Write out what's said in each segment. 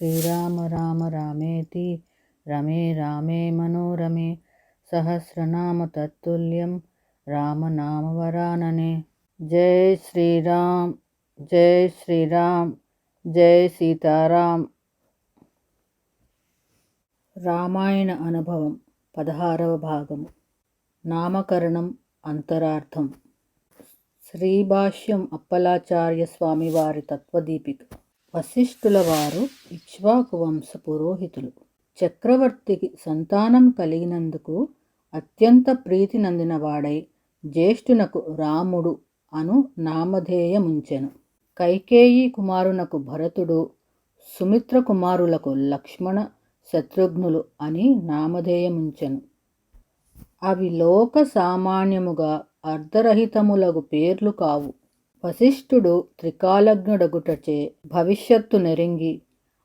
శ్రీరామ రామ రామేతి రమే రామే మనోరమే సహస్రనామ తత్తుల్యం రామనామవరాననే. జై శ్రీరామ్, జై శ్రీరామ్, జై సీతారాం. రామాయణ అనుభవం 16వ భాగము. నామకరణం అంతరార్థం. శ్రీభాష్యం అప్పలాచార్య స్వామివారి తత్వదీపిక. వశిష్ఠుల వారు ఇక్ష్వాకు వంశ పురోహితులు. చక్రవర్తికి సంతానం కలిగినందుకు అత్యంత ప్రీతి నందినవాడై జ్యేష్ఠునకు రాముడు అను నామధేయముంచెను. కైకేయి కుమారునకు భరతుడు, సుమిత్ర కుమారులకు లక్ష్మణ శత్రుఘ్నులు అని నామధేయముంచెను. అవి లోక సామాన్యముగా అర్ధరహితములగు పేర్లు కావు. వశిష్ఠుడు త్రికాలజ్ఞుడగుటచే భవిష్యత్తు నెరింగి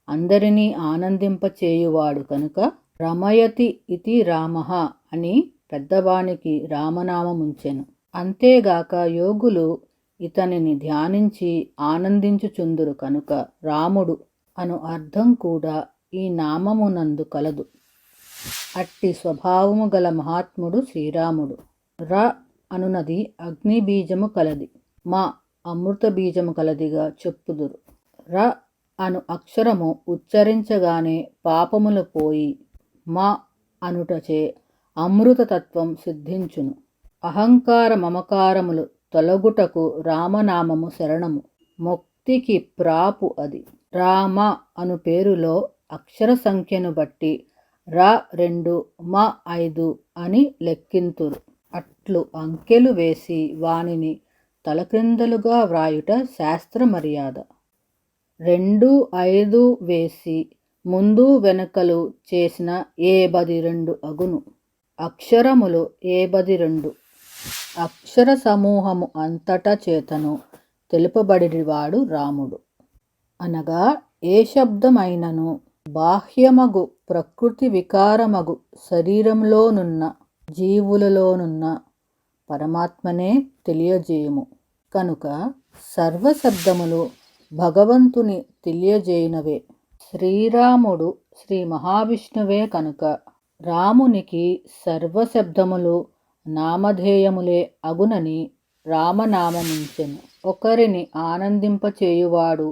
అందరినీ ఆనందింపచేయువాడు కనుక రమయతి ఇతి రామః అని పెద్దవానికి రామనామముంచెను. అంతేగాక యోగులు ఇతనిని ధ్యానించి ఆనందించుచుందురు కనుక రాముడు అను అర్థం కూడా ఈ నామమునందు కలదు. అట్టి స్వభావము గల మహాత్ముడు శ్రీరాముడు. ర అనునది అగ్ని బీజము కలది, మా అమృత బీజము కలదిగా చెప్పుదురు. ర అను అక్షరము ఉచ్చరించగానే పాపములు పోయి మా అనుటచే అమృతతత్వం సిద్ధించును. అహంకార మమకారములు తొలగుటకు రామనామము శరణము. ముక్తికి ప్రాపు అది. రామ అను పేరులో అక్షర సంఖ్యను బట్టి రా 2 మా 5 అని లెక్కింతురు. అట్లు అంకెలు వేసి వానిని తలక్రిందలుగా వ్రాయుట శాస్త్ర మర్యాద. 2 5 వేసి ముందు వెనుకలు చేసిన 72 అగును. అక్షరములు 72. అక్షర సమూహము అంతటా చేతను తెలుపబడివాడు రాముడు. అనగా ఏ శబ్దమైనను బాహ్యమగు ప్రకృతి వికారమగు శరీరంలోనున్న జీవులలోనున్న పరమాత్మనే తెలియజేయుము. కనుక సర్వశబ్దములు భగవంతుని తెలియజేయునవే. శ్రీరాముడు శ్రీ మహావిష్ణువే కనుక రామునికి సర్వశబ్దములు నామధేయములే అగునని రామనామముంచెను. ఒకరిని ఆనందింపచేయువాడు,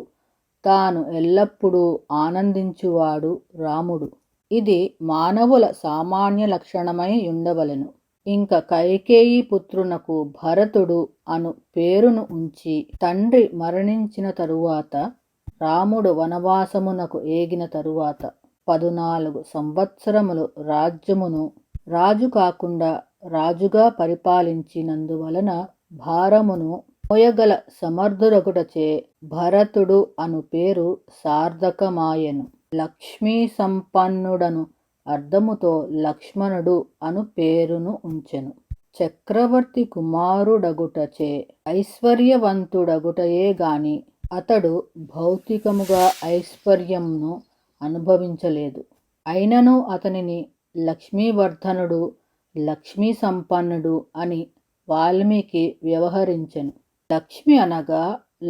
తాను ఎల్లప్పుడూ ఆనందించువాడు రాముడు. ఇది మానవుల సామాన్య లక్షణమై ఉండవలెను. ఇంక కైకేయి పుత్రునకు భరతుడు అను పేరును ఉంచి తండ్రి మరణించిన తరువాత రాముడు వనవాసమునకు ఏగిన తరువాత 14 సంవత్సరములు రాజ్యమును రాజు కాకుండా రాజుగా పరిపాలించినందువలన భారమును మోయగల సమర్థురగుటచే భరతుడు అను పేరు సార్థకమాయెను. లక్ష్మీ సంపన్నుడను అర్థముతో లక్ష్మణుడు అను పేరును ఉంచెను. చక్రవర్తి కుమారుడగుటచే ఐశ్వర్యవంతుడగుటయే గాని అతడు భౌతికముగా ఐశ్వర్యంను అనుభవించలేదు. అయినను అతనిని లక్ష్మీవర్ధనుడు, లక్ష్మీ సంపన్నుడు అని వాల్మీకి వ్యవహరించెను. లక్ష్మి అనగా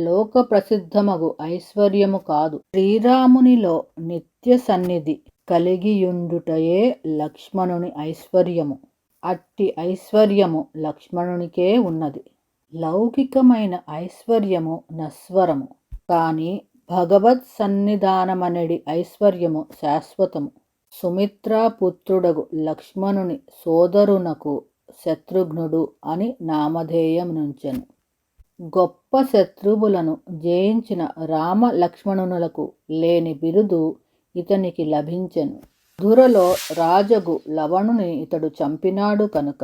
లోక ప్రసిద్ధమగు ఐశ్వర్యము కాదు, శ్రీరామునిలో నిత్య సన్నిధి కలిగియుండుటయే లక్ష్మణుని ఐశ్వర్యము. అట్టి ఐశ్వర్యము లక్ష్మణునికే ఉన్నది. లౌకికమైన ఐశ్వర్యము నశ్వరము, కాని భగవత్ సన్నిధానమనడి ఐశ్వర్యము శాశ్వతము. సుమిత్రాపుత్రుడగు లక్ష్మణుని సోదరునకు శత్రుఘ్నుడు అని నామధేయమునుంచెను. గొప్ప శత్రువులను జయించిన రామ లక్ష్మణునులకు లేని బిరుదు ఇతనికి లభించెను. దురలో రాజగు లవణుని ఇతడు చంపినాడు కనుక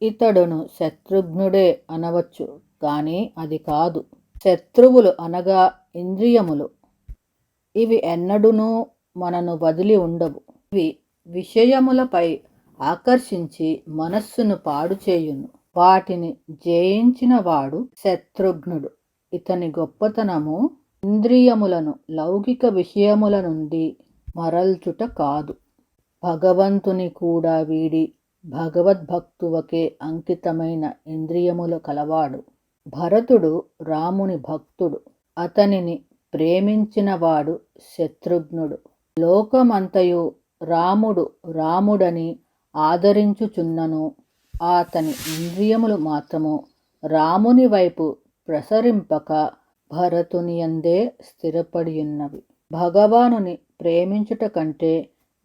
ఇతడును శత్రుఘ్నుడే అనవచ్చు, కానీ అది కాదు. శత్రువులు అనగా ఇంద్రియములు. ఇవి ఎన్నడూనూ మనను వదిలి ఉండవు. ఇవి విషయములపై ఆకర్షించి మనస్సును పాడు చేయును. వాటిని జయించిన వాడు శత్రుఘ్నుడు. ఇతని గొప్పతనము ఇంద్రియములను లౌకిక విషయముల నుండి మరల్చుట కాదు, భగవంతుని కూడా వీడి భగవద్భక్తువకే అంకితమైన ఇంద్రియములు కలవాడు. భరతుడు రాముని భక్తుడు. అతనిని ప్రేమించినవాడు శత్రుఘ్నుడు. లోకమంతయు రాముడు రాముడని ఆదరించుచున్నను అతని ఇంద్రియములు మాత్రము రాముని వైపు ప్రసరింపక భరతునియందే స్థిరపడియున్నవి. భగవానుని ప్రేమించుట కంటే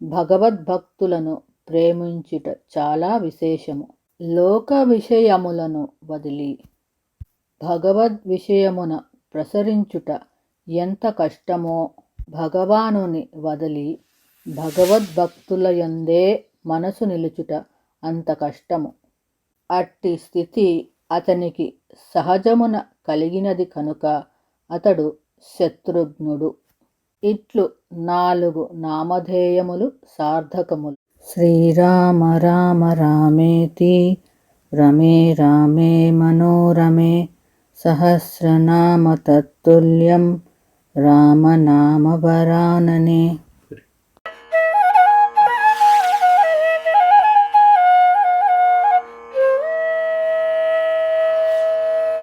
భగవద్భక్తులను ప్రేమించుట చాలా విశేషము. లోక విషయములను వదిలి భగవద్విషయమున ప్రసరించుట ఎంత కష్టమో, భగవానుని వదిలి భగవద్భక్తులయందే మనసు నిలుచుట అంత కష్టము. అట్టి స్థితి అతనికి సహజమున కలిగినది కనుక అతడు శత్రుఘ్నుడు. ఇట్లు 4 నామధేయములు సార్థకములు. శ్రీరామ రామ రామేతి రమే రామే మనోరమే సహస్రనామ తత్తుల్యం రామనామ వరాననే.